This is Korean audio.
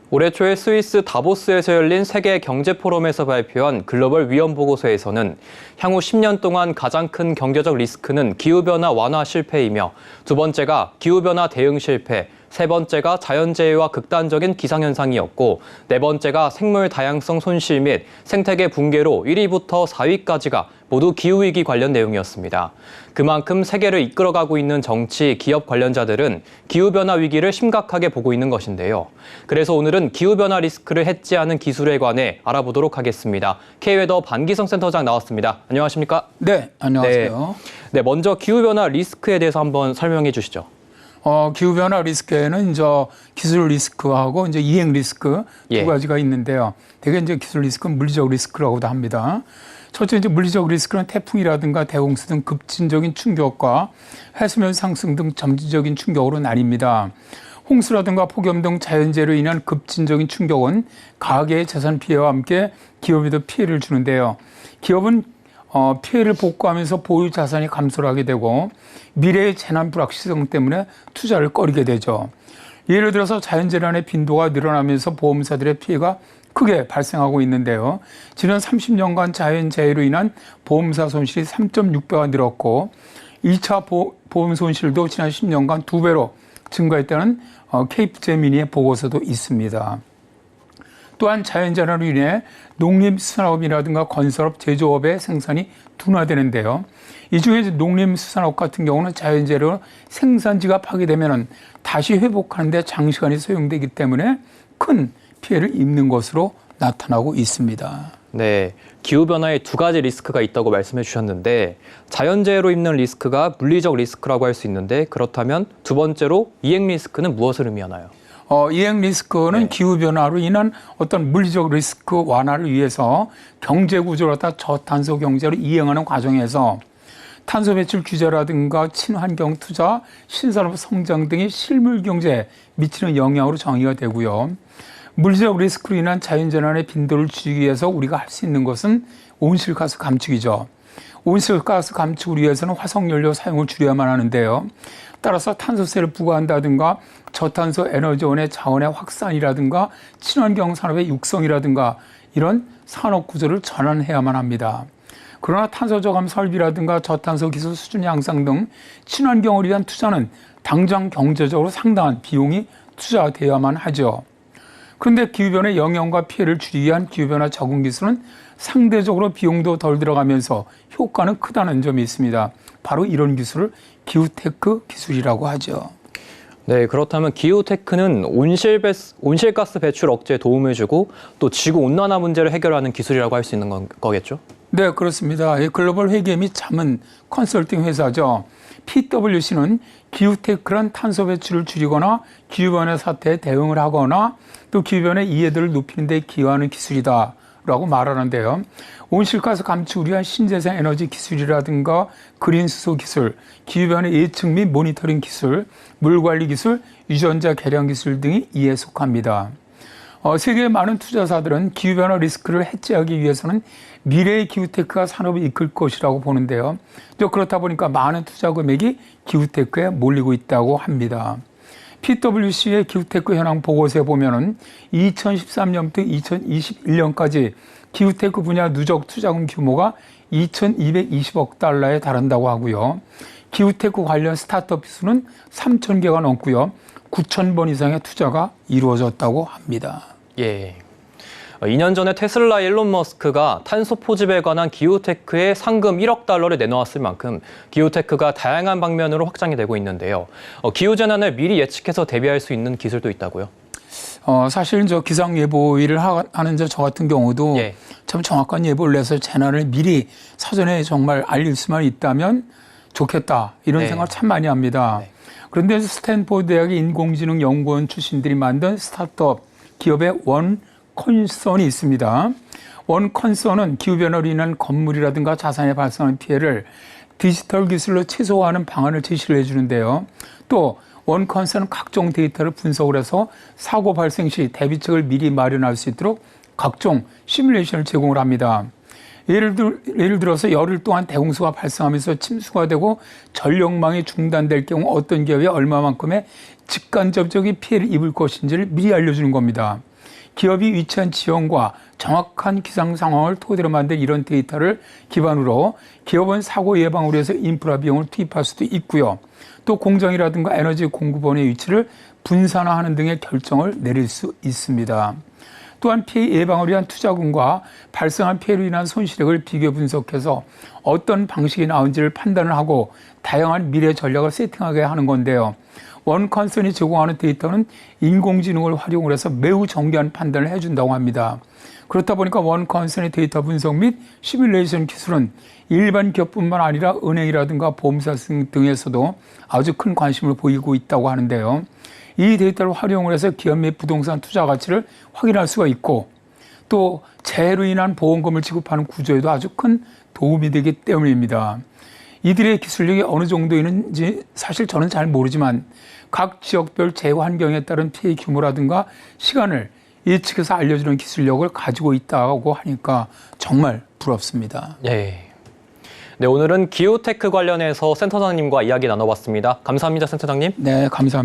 올해 초에 스위스 다보스에서 열린 세계 경제 포럼에서 발표한 글로벌 위험 보고서에서는 향후 10년 동안 가장 큰 경제적 리스크는 기후변화 완화 실패이며 두 번째가 기후변화 대응 실패, 세 번째가 자연재해와 극단적인 기상현상이었고 네 번째가 생물 다양성 손실 및 생태계 붕괴로 1위부터 4위까지가 모두 기후위기 관련 내용이었습니다. 그만큼 세계를 이끌어가고 있는 정치, 기업 관련자들은 기후변화 위기를 심각하게 보고 있는 것인데요. 그래서 오늘은 기후변화 리스크를 해지하는 기술에 관해 알아보도록 하겠습니다. K웨더 반기성 센터장 나왔습니다. 안녕하십니까? 네, 안녕하세요. 네, 먼저 기후변화 리스크에 대해서 한번 설명해 주시죠. 기후변화 리스크에는 이제 기술 리스크하고 이제 이행 리스크 두 가지가 있는데요. 대개 이제 기술 리스크는 물리적 리스크라고도 합니다. 첫째 이제 물리적 리스크는 태풍이라든가 대홍수 등 급진적인 충격과 해수면 상승 등 점진적인 충격으로 나뉩니다. 홍수라든가 폭염 등 자연재해로 인한 급진적인 충격은 가계의 재산 피해와 함께 기업에도 피해를 주는데요. 기업은 피해를 복구하면서 보유 자산이 감소를 하게 되고 미래의 재난 불확실성 때문에 투자를 꺼리게 되죠. 예를 들어서 자연재난의 빈도가 늘어나면서 보험사들의 피해가 크게 발생하고 있는데요. 지난 30년간 자연재해로 인한 보험사 손실이 3.6배가 늘었고 2차 보험 손실도 지난 10년간 2배로 증가했다는 케이프제미니의 보고서도 있습니다. 또한 자연재난으로 인해 농림수산업이라든가 건설업, 제조업의 생산이 둔화되는데요. 이 중에 농림수산업 같은 경우는 자연재해로 생산지가 파괴되면 다시 회복하는 데 장시간이 소요되기 때문에 큰 피해를 입는 것으로 나타나고 있습니다. 네, 기후변화에 두 가지 리스크가 있다고 말씀해 주셨는데 자연재해로 입는 리스크가 물리적 리스크라고 할 수 있는데 그렇다면 두 번째로 이행 리스크는 무엇을 의미하나요? 이행 리스크는 기후변화로 인한 어떤 물리적 리스크 완화를 위해서 경제구조를 갖다 저탄소 경제로 이행하는 과정에서 탄소 배출 규제라든가 친환경 투자, 신산업 성장 등의 실물 경제에 미치는 영향으로 정의가 되고요. 물리적 리스크로 인한 자연재난의 빈도를 줄이기 위해서 우리가 할 수 있는 것은 온실가스 감축이죠. 온실가스 감축을 위해서는 화석연료 사용을 줄여야만 하는데요. 따라서 탄소세를 부과한다든가 저탄소 에너지원의 자원의 확산이라든가 친환경 산업의 육성이라든가 이런 산업 구조를 전환해야만 합니다. 그러나 탄소 저감 설비라든가 저탄소 기술 수준 향상 등 친환경을 위한 투자는 당장 경제적으로 상당한 비용이 투자되어야만 하죠. 그런데 기후변화의 영향과 피해를 줄이기 위한 기후변화 적응 기술은 상대적으로 비용도 덜 들어가면서 효과는 크다는 점이 있습니다. 바로 이런 기술을 기후테크 기술이라고 하죠. 네, 그렇다면 기후테크는 온실가스 배출 억제에 도움을 주고 또 지구온난화 문제를 해결하는 기술이라고 할 수 있는 거겠죠? 네, 그렇습니다. 글로벌 회계 및 자문 컨설팅 회사죠. PwC는 기후테크란 탄소 배출을 줄이거나 기후변화 사태에 대응을 하거나 또 기후변화 이해도를 높이는 데 기여하는 기술이다 라고 말하는데요. 온실가스 감축을 위한 신재생 에너지 기술이라든가 그린 수소 기술, 기후변화 예측 및 모니터링 기술, 물관리 기술, 유전자 개량 기술 등이 이에 속합니다. 세계의 많은 투자사들은 기후변화 리스크를 해지하기 위해서는 미래의 기후테크가 산업을 이끌 것이라고 보는데요. 그렇다 보니까 많은 투자 금액이 기후테크에 몰리고 있다고 합니다. PwC의 기후테크 현황 보고서에 보면은 2013년부터 2021년까지 기후테크 분야 누적 투자금 규모가 2,220억 달러에 달한다고 하고요. 기후테크 관련 스타트업 수는 3,000개가 넘고요. 9,000번 이상의 투자가 이루어졌다고 합니다. 예. 2년 전에 테슬라 일론 머스크가 탄소 포집에 관한 기후테크에 상금 1억 달러를 내놓았을 만큼 기후테크가 다양한 방면으로 확장이 되고 있는데요. 기후재난을 미리 예측해서 대비할 수 있는 기술도 있다고요? 사실 기상예보 일을 하는 저 같은 경우도 참 정확한 예보를 내서 재난을 미리 사전에 정말 알릴 수만 있다면 좋겠다 이런 생각을 참 많이 합니다. 그런데 스탠포드 대학의 인공지능 연구원 출신들이 만든 스타트업 기업의 원컨선이 있습니다. 원컨선은 기후변화로 인한 건물이라든가 자산에 발생하는 피해를 디지털 기술로 최소화하는 방안을 제시를 해주는데요. 또 원컨선은 각종 데이터를 분석을 해서 사고 발생 시 대비책을 미리 마련할 수 있도록 각종 시뮬레이션을 제공을 합니다. 예를 들어서 열흘 동안 대홍수가 발생하면서 침수가 되고 전력망이 중단될 경우 어떤 기업이 얼마만큼의 직간접적인 피해를 입을 것인지를 미리 알려주는 겁니다. 기업이 위치한 지형과 정확한 기상 상황을 토대로 만든 이런 데이터를 기반으로 기업은 사고 예방을 위해서 인프라 비용을 투입할 수도 있고요. 또 공정이라든가 에너지 공급원의 위치를 분산화하는 등의 결정을 내릴 수 있습니다. 또한 피해 예방을 위한 투자금과 발생한 피해로 인한 손실액을 비교 분석해서 어떤 방식이 나은지를 판단을 하고 다양한 미래 전략을 세팅하게 하는 건데요. 원컨선이 제공하는 데이터는 인공지능을 활용을 해서 매우 정교한 판단을 해준다고 합니다. 그렇다 보니까 원컨선의 데이터 분석 및 시뮬레이션 기술은 일반 기업뿐만 아니라 은행이라든가 보험사 등에서도 아주 큰 관심을 보이고 있다고 하는데요. 이 데이터를 활용을 해서 기업 및 부동산 투자 가치를 확인할 수가 있고 또 재해로 인한 보험금을 지급하는 구조에도 아주 큰 도움이 되기 때문입니다. 이들의 기술력이 어느 정도인지 사실 저는 잘 모르지만 각 지역별 재해 환경에 따른 피해 규모라든가 시간을 예측해서 알려주는 기술력을 가지고 있다고 하니까 정말 부럽습니다. 네. 네, 오늘은 기후테크 관련해서 센터장님과 이야기 나눠봤습니다. 감사합니다, 센터장님. 네, 감사합니다.